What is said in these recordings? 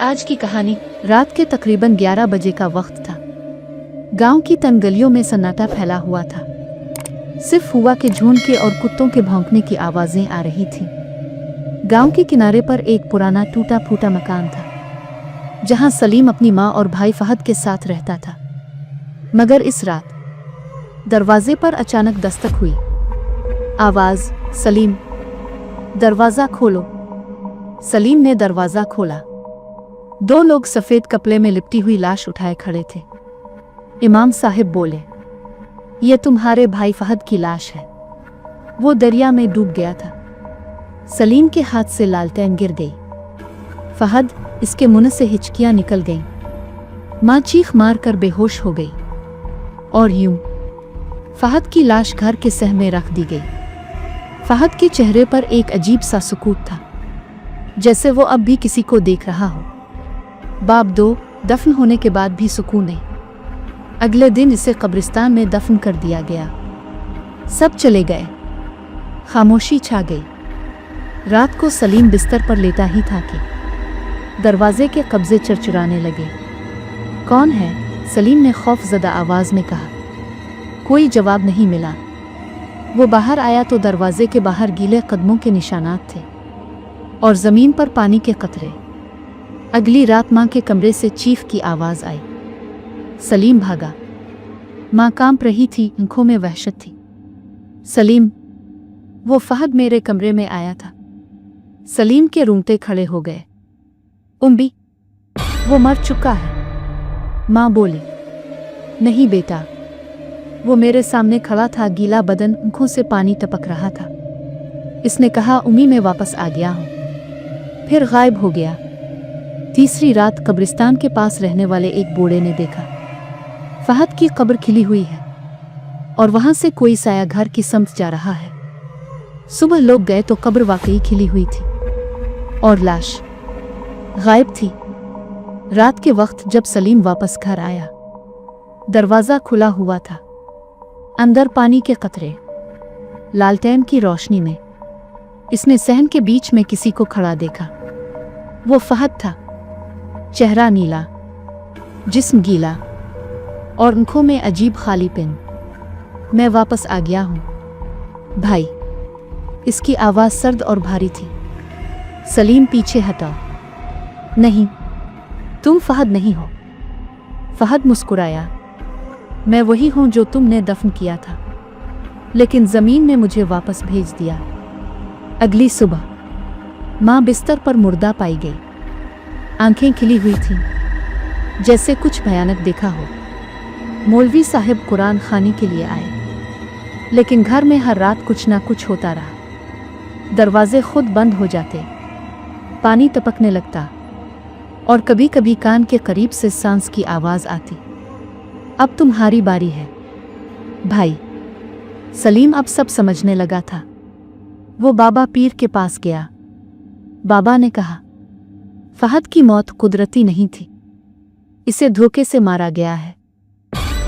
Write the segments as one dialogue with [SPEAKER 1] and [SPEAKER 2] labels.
[SPEAKER 1] आज की कहानी। रात के तकरीबन 11 बजे का वक्त था। गांव की तंग गलियों में सन्नाटा फैला हुआ था। सिर्फ हुआ के झुंड के और कुत्तों के भौंकने की आवाजें आ रही थीं। गांव के किनारे पर एक पुराना टूटा फूटा मकान था, जहां सलीम अपनी माँ और भाई फहद के साथ रहता था। मगर इस रात दरवाजे पर अचानक दस्तक हुई। आवाज, सलीम, दरवाजा खोलो। सलीम ने दरवाजा खोला। दो लोग सफेद कपड़े में लिपटी हुई लाश उठाए खड़े थे। इमाम साहिब बोले, ये तुम्हारे भाई फहद की लाश है, वो दरिया में डूब गया था। सलीम के हाथ से लालटेन गिर गई। फहद, इसके मुंह से हिचकियां निकल गईं। मां चीख मार कर बेहोश हो गई और यूं फहद की लाश घर के सह में रख दी गई। फहद के चेहरे पर एक अजीब सा सुकून था, जैसे वो अब भी किसी को देख रहा हो। बाप दो दफन होने के बाद भी सुकून नहीं। अगले दिन इसे कब्रिस्तान में दफन कर दिया गया। सब चले गए, खामोशी छा गई। रात को सलीम बिस्तर पर लेटा ही था कि दरवाजे के कब्जे चरचराने लगे। कौन है? सलीम ने खौफजदा आवाज में कहा। कोई जवाब नहीं मिला। वो बाहर आया तो दरवाजे के बाहर गीले कदमों के निशानात थे और जमीन पर पानी के कतरे। अगली रात मां के कमरे से चीख की आवाज आई। सलीम भागा। मां कांप रही थी, आंखों में वहशत थी। सलीम, वो फहद मेरे कमरे में आया था। सलीम के रूंगटे खड़े हो गए। उम्बी, वो मर चुका है। मां बोली, नहीं बेटा, वो मेरे सामने खड़ा था, गीला बदन, आंखों से पानी टपक रहा था। इसने कहा, उम्मी मैं वापस आ गया हूं, फिर गायब हो गया। तीसरी रात कब्रिस्तान के पास रहने वाले एक बूढ़े ने देखा, फहद की कब्र खिली हुई है और वहां से कोई साया घर की समत जा रहा है। सुबह लोग गए तो कब्र वाकई खिली हुई थी और लाश गायब थी। रात के वक्त जब सलीम वापस घर आया, दरवाजा खुला हुआ था। अंदर पानी के कतरे, लालटेन की रोशनी में इसने सहन के बीच में किसी को खड़ा देखा। वो फहद था। चेहरा नीला, जिस्म गीला और आंखों में अजीब खालीपन। मैं वापस आ गया हूं भाई। इसकी आवाज सर्द और भारी थी। सलीम पीछे हटा। नहीं, तुम फहद नहीं हो। फहद मुस्कुराया। मैं वही हूं जो तुमने दफन किया था, लेकिन जमीन ने मुझे वापस भेज दिया। अगली सुबह मां बिस्तर पर मुर्दा पाई गई। आंखें खिली हुई थीं, जैसे कुछ भयानक देखा हो। मौलवी साहब कुरान खानी के लिए आए, लेकिन घर में हर रात कुछ ना कुछ होता रहा। दरवाजे खुद बंद हो जाते, पानी टपकने लगता और कभी कभी कान के करीब से सांस की आवाज आती। अब तुम्हारी बारी है भाई। सलीम अब सब समझने लगा था। वो बाबा पीर के पास गया। बाबा ने कहा, फहद की मौत कुदरती नहीं थी, इसे धोखे से मारा गया है।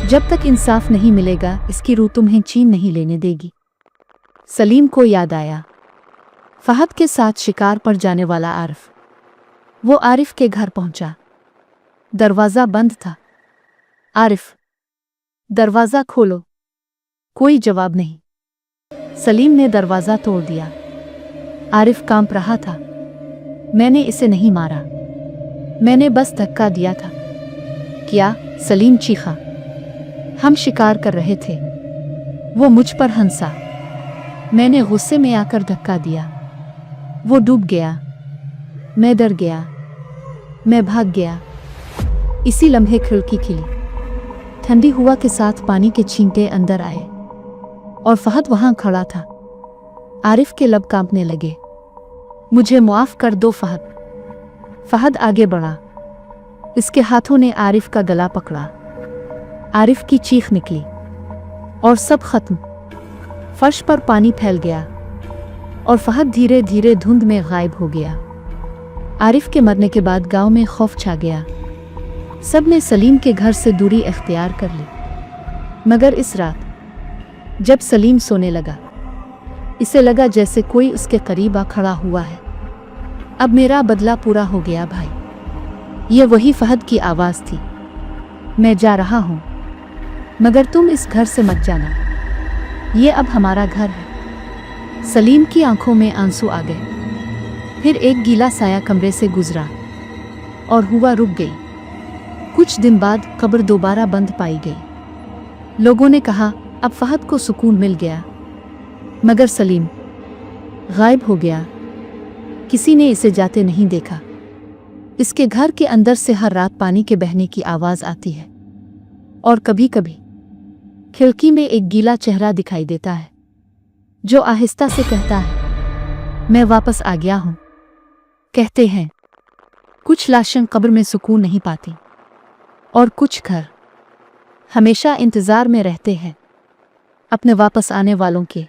[SPEAKER 1] जब तक इंसाफ नहीं मिलेगा, इसकी रूह तुम्हें छीन नहीं लेने देगी। सलीम को याद आया, फहद के साथ शिकार पर जाने वाला आरिफ। वो आरिफ के घर पहुंचा। दरवाजा बंद था। आरिफ, दरवाजा खोलो। कोई जवाब नहीं। सलीम ने दरवाजा तोड़ दिया। आरिफ कांप रहा था। मैंने इसे नहीं मारा, मैंने बस धक्का दिया था। क्या? सलीम चीखा। हम शिकार कर रहे थे, वो मुझ पर हंसा। मैंने गुस्से में आकर धक्का दिया। वो डूब गया। मैं डर गया, मैं भाग गया। इसी लम्हे खिड़की खिली। ठंडी हवा के साथ पानी के छींटे अंदर आए और फहद वहां खड़ा था। आरिफ के लब कांपने लगे। मुझे मुआफ कर दो फहद। फहद आगे बढ़ा। इसके हाथों ने आरिफ का गला पकड़ा। आरिफ की चीख निकली और सब खत्म। फर्श पर पानी फैल गया और फहद धीरे धीरे धुंध में गायब हो गया। आरिफ के मरने के बाद गांव में खौफ छा गया। सब ने सलीम के घर से दूरी इख्तियार कर ली। मगर इस रात जब सलीम सोने लगा, इसे लगा जैसे कोई उसके करीब आ खड़ा हुआ है। अब मेरा बदला पूरा हो गया भाई। ये वही फहद की आवाज़ थी। मैं जा रहा हूँ, मगर तुम इस घर से मत जाना, ये अब हमारा घर है। सलीम की आंखों में आंसू आ गए। फिर एक गीला साया कमरे से गुजरा और हुआ रुक गई। कुछ दिन बाद कब्र दोबारा बंद पाई गई। लोगों ने कहा अब फहद को सुकून मिल गया, मगर सलीम गायब हो गया। किसी ने इसे जाते नहीं देखा। इसके घर के अंदर से हर रात पानी के बहने की आवाज़ आती है और कभी कभी खिड़की में एक गीला चेहरा दिखाई देता है जो आहिस्ता से कहता है मैं वापस आ गया हूँ। कहते हैं कुछ लाशें कब्र में सुकून नहीं पाती और कुछ घर हमेशा इंतज़ार में रहते हैं अपने वापस आने वालों के।